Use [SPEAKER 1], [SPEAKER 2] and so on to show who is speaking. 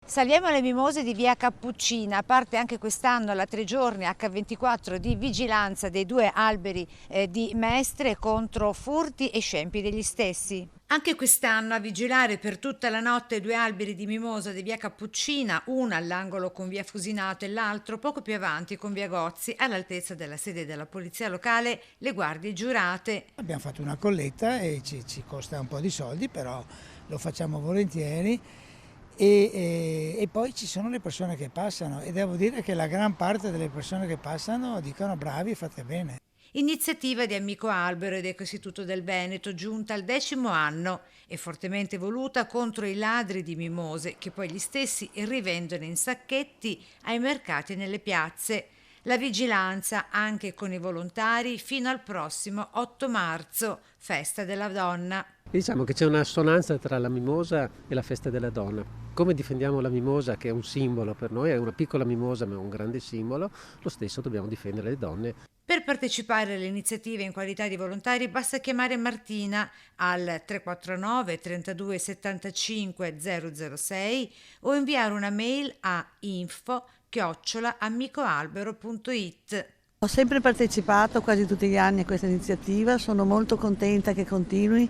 [SPEAKER 1] Salviamo le mimose di via Cappuccina, parte anche quest'anno la 3 giorni H24 di vigilanza dei due alberi di Mestre contro furti e scempi degli stessi. Anche quest'anno a vigilare per tutta la notte due alberi di mimosa di via Cappuccina, uno all'angolo con via Fusinato e l'altro poco più avanti con via Gozzi, all'altezza della sede della polizia locale, le guardie giurate.
[SPEAKER 2] Abbiamo fatto una colletta e ci costa un po' di soldi, però lo facciamo volentieri. E poi ci sono le persone che passano e devo dire che la gran parte delle persone che passano dicono bravi, fate bene.
[SPEAKER 1] Iniziativa di Amico Albero ed Ecoistituto del Veneto, giunta al 10° anno e fortemente voluta contro i ladri di mimose che poi gli stessi rivendono in sacchetti ai mercati e nelle piazze. La vigilanza anche con i volontari fino al prossimo 8 marzo, festa della donna.
[SPEAKER 3] Diciamo che c'è un'assonanza tra la mimosa e la festa della donna. Come difendiamo la mimosa, che è un simbolo per noi, è una piccola mimosa ma è un grande simbolo, lo stesso dobbiamo difendere le donne.
[SPEAKER 1] Per partecipare alle iniziative in qualità di volontari basta chiamare Martina al 349 32 75 006 o inviare una mail a info@amicoalbero.it.
[SPEAKER 4] Ho sempre partecipato quasi tutti gli anni a questa iniziativa, sono molto contenta che continui.